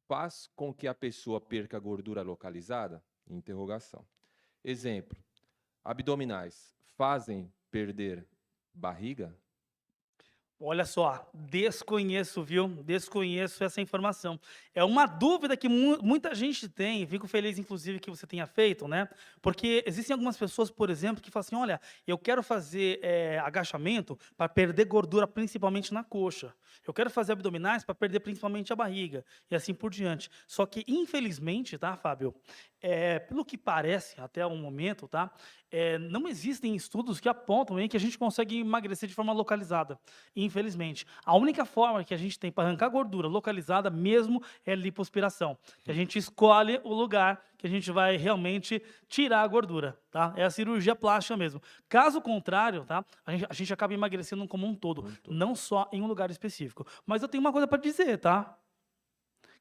faz com que a pessoa perca gordura localizada? Interrogação. Exemplo, abdominais fazem perder barriga? Olha só, desconheço, viu? Desconheço essa informação. É uma dúvida que muita gente tem, fico feliz, inclusive, que você tenha feito, né? Porque existem algumas pessoas, por exemplo, que falam assim: olha, eu quero fazer agachamento para perder gordura, principalmente na coxa. Eu quero fazer abdominais para perder principalmente a barriga, e assim por diante. Só que, infelizmente, tá, Fábio? Pelo que parece, até o momento, tá? Não existem estudos que apontam que a gente consegue emagrecer de forma localizada. Infelizmente. A única forma que a gente tem para arrancar gordura localizada mesmo é lipoaspiração. Que a gente escolhe o lugar que a gente vai realmente tirar a gordura, tá? É a cirurgia plástica mesmo. Caso contrário, tá? A gente acaba emagrecendo como um todo, não só em um lugar específico. Mas eu tenho uma coisa para dizer, tá?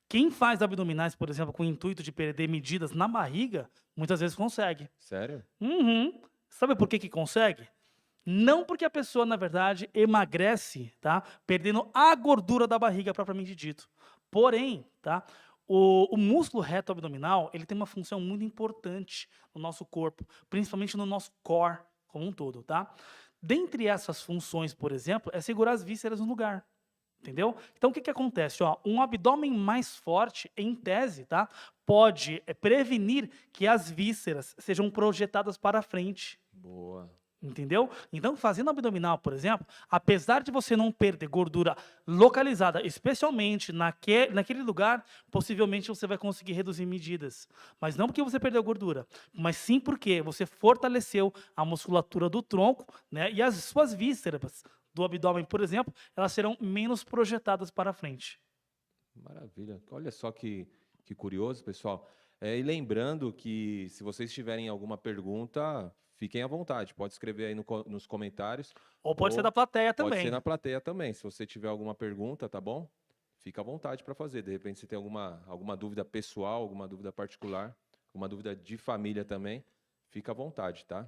Quem faz abdominais, por exemplo, com o intuito de perder medidas na barriga, muitas vezes consegue. Sério? Uhum. Sabe por que consegue? Não porque a pessoa, na verdade, emagrece, tá? Perdendo a gordura da barriga propriamente dito. Porém, tá? O músculo reto abdominal, ele tem uma função muito importante no nosso corpo, principalmente no nosso core como um todo, tá? Dentre essas funções, por exemplo, é segurar as vísceras no lugar. Entendeu? Então, o que acontece? Ó, um abdômen mais forte, em tese, tá? Pode prevenir que as vísceras sejam projetadas para frente. Boa. Entendeu? Então, fazendo abdominal, por exemplo, apesar de você não perder gordura localizada, especialmente naquele lugar, possivelmente você vai conseguir reduzir medidas. Mas não porque você perdeu gordura, mas sim porque você fortaleceu a musculatura do tronco, né? E as suas vísceras do abdômen, por exemplo, elas serão menos projetadas para frente. Maravilha. Olha só que curioso, pessoal. E lembrando que se vocês tiverem alguma pergunta, fiquem à vontade. Pode escrever aí nos comentários. Ou pode ser da plateia Pode também. ser na plateia também. Se você tiver alguma pergunta, tá bom? Fica à vontade para fazer. De repente, você tem alguma dúvida pessoal, alguma dúvida particular, alguma dúvida de família também, fica à vontade, tá?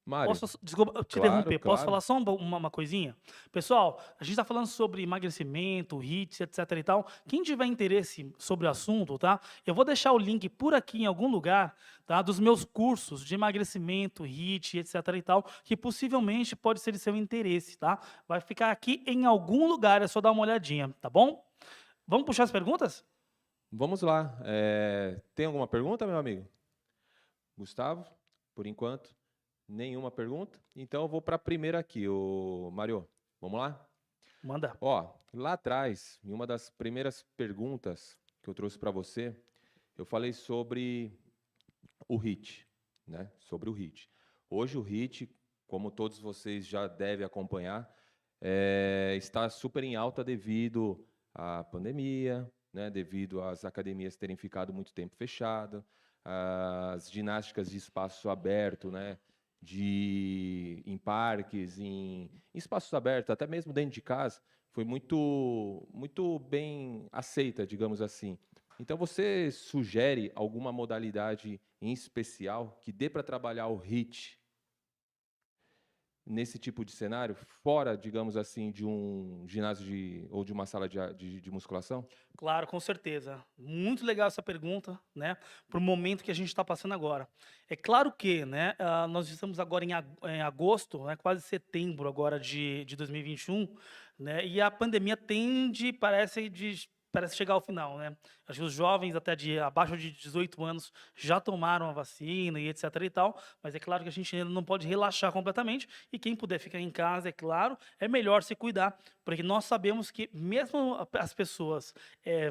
Mário, Desculpa te claro, interromper, posso claro. falar só uma coisinha? Pessoal, a gente está falando sobre emagrecimento, HIIT, etc e tal. Quem tiver interesse sobre o assunto, tá? Eu vou deixar o link por aqui em algum lugar, tá? Dos meus cursos de emagrecimento, HIIT, etc e tal, que possivelmente pode ser de seu interesse, tá? Vai ficar aqui em algum lugar, é só dar uma olhadinha, tá bom? Vamos puxar as perguntas? Vamos lá. Tem alguma pergunta, meu amigo? Gustavo, por enquanto, nenhuma pergunta. Então, eu vou para a primeira aqui, Mário. Vamos lá? Manda. Ó, lá atrás, em uma das primeiras perguntas que eu trouxe para você, eu falei sobre o HIIT, né? Sobre o HIIT. Hoje o HIIT, como todos vocês já devem acompanhar, está super em alta devido à pandemia, né? Devido às academias terem ficado muito tempo fechadas, as ginásticas de espaço aberto, né? Em parques, em espaços abertos, até mesmo dentro de casa, foi muito bem aceita, digamos assim. Então, você sugere alguma modalidade em especial que dê para trabalhar o HIIT nesse tipo de cenário, fora, digamos assim, de um ginásio ou de uma sala de musculação? Claro, com certeza. Muito legal essa pergunta, né, para o momento que a gente está passando agora. É claro que, né, nós estamos agora em agosto, né, quase setembro agora de 2021, né, e a pandemia parece chegar ao final, né. Acho que os jovens até de abaixo de 18 anos já tomaram a vacina e etc e tal, mas é claro que a gente ainda não pode relaxar completamente e quem puder ficar em casa, é claro, é melhor se cuidar, porque nós sabemos que mesmo as pessoas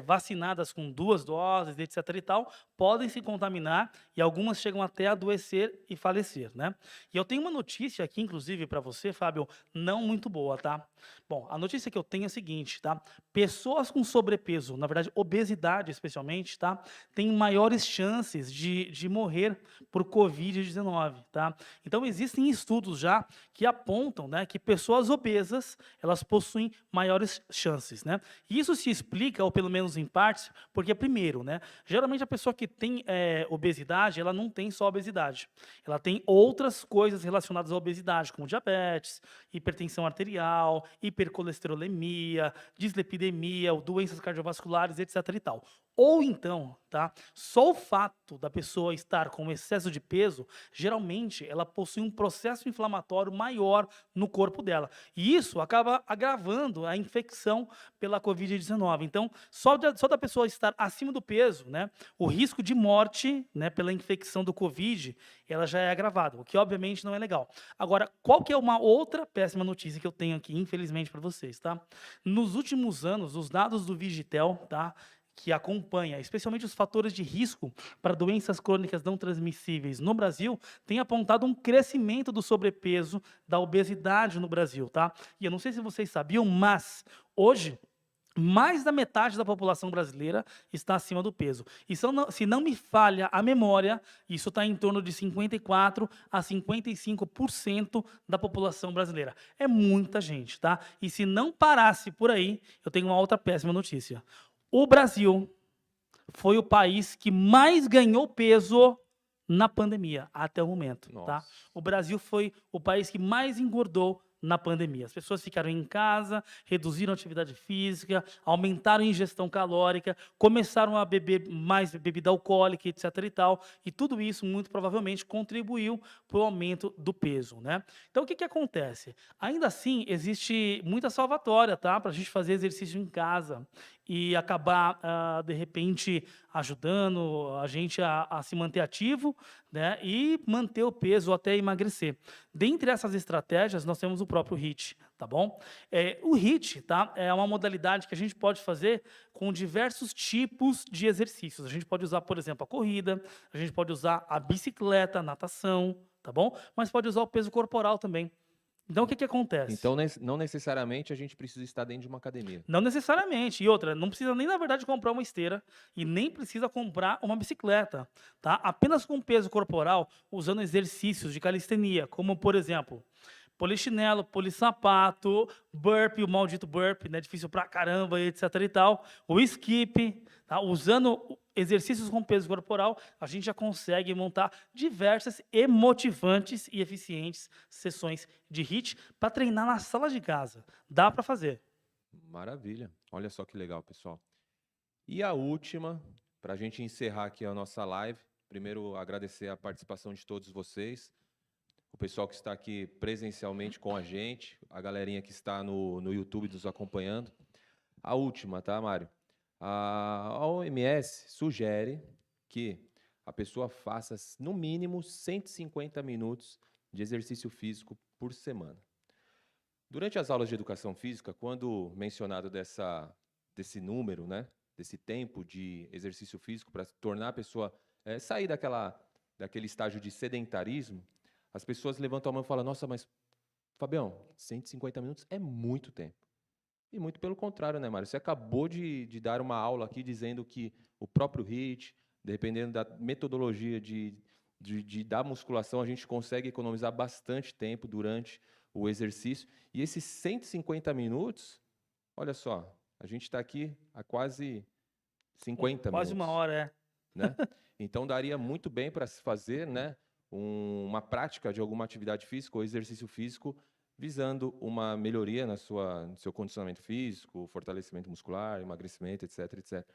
vacinadas com 2 doses, etc e tal, podem se contaminar e algumas chegam até a adoecer e falecer, né. E eu tenho uma notícia aqui, inclusive, para você, Fábio, não muito boa, tá. Bom, a notícia que eu tenho é a seguinte, tá. Pessoas com sobrepeso, na verdade, obesidade especialmente, tá, têm maiores chances de morrer por Covid-19, tá. Então existem estudos já que apontam, né, que pessoas obesas, elas possuem maiores chances, né. E isso se explica, ou pelo menos em partes, porque primeiro, né, geralmente a pessoa que tem obesidade, ela não tem só obesidade. Ela tem outras coisas relacionadas à obesidade, como diabetes, hipertensão arterial, hipercolesterolemia, dislipidemia, ou doenças cardiovasculares, etc e tal. Ou então, tá, só o fato da pessoa estar com excesso de peso, geralmente ela possui um processo inflamatório maior no corpo dela. E isso acaba agravando a infecção pela Covid-19. Então, só da pessoa estar acima do peso, né, o risco de morte, né, pela infecção do Covid, ela já é agravado, o que obviamente não é legal. Agora, qual que é uma outra péssima notícia que eu tenho aqui, infelizmente para vocês, tá? Nos últimos anos, os dados do Vigitel, tá, que acompanha, especialmente os fatores de risco para doenças crônicas não transmissíveis no Brasil, tem apontado um crescimento do sobrepeso, da obesidade no Brasil, tá? E eu não sei se vocês sabiam, mas hoje mais da metade da população brasileira está acima do peso. E se não me falha a memória, isso está em torno de 54 a 55% da população brasileira. É muita gente, tá? E se não parasse por aí, eu tenho uma outra péssima notícia. O Brasil foi o país que mais ganhou peso na pandemia, até o momento, tá? Nossa. O Brasil foi o país que mais engordou na pandemia. As pessoas ficaram em casa, reduziram a atividade física, aumentaram a ingestão calórica, começaram a beber mais bebida alcoólica, etc e tal, e tudo isso muito provavelmente contribuiu para o aumento do peso, né? Então o que acontece? Ainda assim, existe muita salvatória, tá? Para a gente fazer exercício em casa e acabar, de repente, ajudando a gente a se manter ativo, né, e manter o peso até emagrecer. Dentre essas estratégias, nós temos o próprio HIIT, tá bom? O HIIT, tá, é uma modalidade que a gente pode fazer com diversos tipos de exercícios. A gente pode usar, por exemplo, a corrida, a gente pode usar a bicicleta, a natação, tá bom? Mas pode usar o peso corporal também. Então, o que acontece? Então, não necessariamente a gente precisa estar dentro de uma academia. Não necessariamente. E outra, não precisa nem, na verdade, comprar uma esteira e nem precisa comprar uma bicicleta, tá? Apenas com peso corporal, usando exercícios de calistenia, como, por exemplo, polichinelo, polissapato, burpee, o maldito burpee, né? Difícil pra caramba, etc e tal. O skip, tá? Usando exercícios com peso corporal, a gente já consegue montar diversas e motivantes e eficientes sessões de HIIT para treinar na sala de casa. Dá para fazer. Maravilha. Olha só que legal, pessoal. E a última, para a gente encerrar aqui a nossa live, primeiro agradecer a participação de todos vocês, o pessoal que está aqui presencialmente com a gente, a galerinha que está no YouTube nos acompanhando. A última, tá, Mário? A OMS sugere que a pessoa faça, no mínimo, 150 minutos de exercício físico por semana. Durante as aulas de educação física, quando mencionado desse número, né, desse tempo de exercício físico para tornar a pessoa sair daquele estágio de sedentarismo, as pessoas levantam a mão e falam: nossa, mas, Fabião, 150 minutos é muito tempo. E muito pelo contrário, né, Mário? Você acabou de dar uma aula aqui dizendo que o próprio HIIT, dependendo da metodologia da musculação, a gente consegue economizar bastante tempo durante o exercício. E esses 150 minutos, olha só, a gente está aqui há quase 50 Quase minutos. uma hora, Né? Então, daria muito bem para se fazer, né, uma prática de alguma atividade física ou exercício físico visando uma melhoria no seu condicionamento físico, fortalecimento muscular, emagrecimento, etc, etc.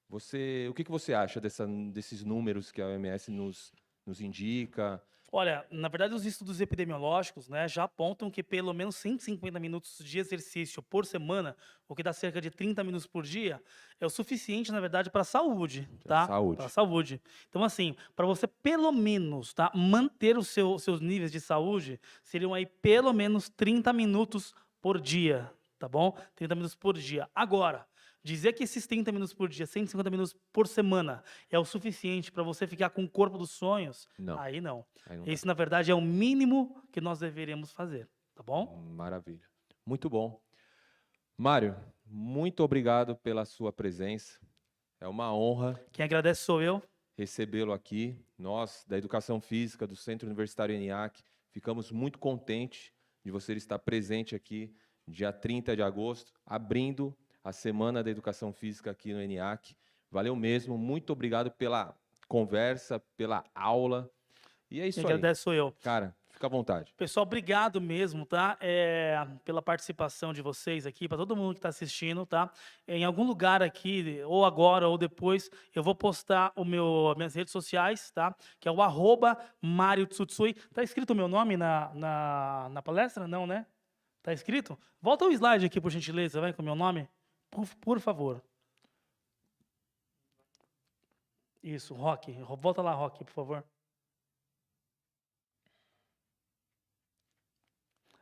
O que você acha desses números que a OMS nos indica? Olha, na verdade, os estudos epidemiológicos, né, já apontam que pelo menos 150 minutos de exercício por semana, o que dá cerca de 30 minutos por dia, é o suficiente, na verdade, para a saúde, tá? Saúde. Para a saúde. Então, assim, para você pelo menos, tá, manter os seus níveis de saúde, seriam aí pelo menos 30 minutos por dia, tá bom? 30 minutos por dia. Agora, dizer que esses 30 minutos por dia, 150 minutos por semana, é o suficiente para você ficar com o corpo dos sonhos, Não. aí não. Aí não dá. Esse, na verdade, é o mínimo que nós deveríamos fazer, tá bom? Maravilha. Muito bom. Mário, muito obrigado pela sua presença. É uma honra Quem agradece sou eu. recebê-lo aqui. Nós, da Educação Física do Centro Universitário ENIAC, ficamos muito contentes de você estar presente aqui, dia 30 de agosto, abrindo a Semana da Educação Física aqui no ENIAC. Valeu mesmo, muito obrigado pela conversa, pela aula. E é isso Quem aí. agradece sou eu. Cara, fica à vontade. Pessoal, obrigado mesmo, tá? Pela participação de vocês aqui, para todo mundo que está assistindo, tá? Em algum lugar aqui, ou agora ou depois, eu vou postar minhas redes sociais, tá? Que é o @Mário Tsutsui. Tá escrito o meu nome na palestra? Não, né? Tá escrito? Volta o slide aqui, por gentileza, vai, com o meu nome. Por favor. Isso, Rock. Volta lá, Rock, por favor.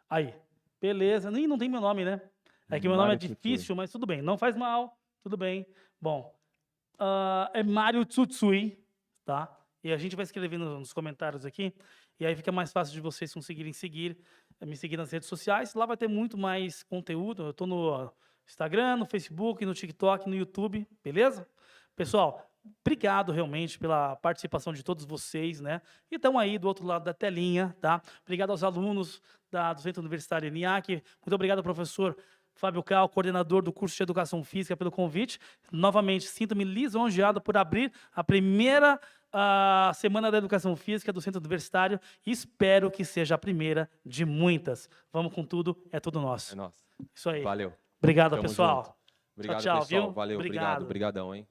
Aí, beleza. Nem não tem meu nome, né? É que meu nome é Mário Tsutsui. difícil, mas tudo bem. Não faz mal, tudo bem. Bom, é Mário Tsutsui, tá? E a gente vai escrever nos comentários aqui, e aí fica mais fácil de vocês conseguirem me seguir nas redes sociais. Lá vai ter muito mais conteúdo. Eu estou no Instagram, no Facebook, no TikTok, no YouTube, beleza? Pessoal, obrigado realmente pela participação de todos vocês, né? E estão aí do outro lado da telinha, tá? Obrigado aos alunos do Centro Universitário ENIAC. Muito obrigado, professor Fábio Cal, coordenador do curso de Educação Física, pelo convite. Novamente, sinto-me lisonjeado por abrir a primeira Semana da Educação Física do Centro Universitário e espero que seja a primeira de muitas. Vamos com tudo, é tudo nosso. É nosso. Isso aí. Valeu. Obrigado, Tamo pessoal. junto. Obrigado, tchau, pessoal. viu? Valeu, Obrigado. obrigado. Obrigadão, hein?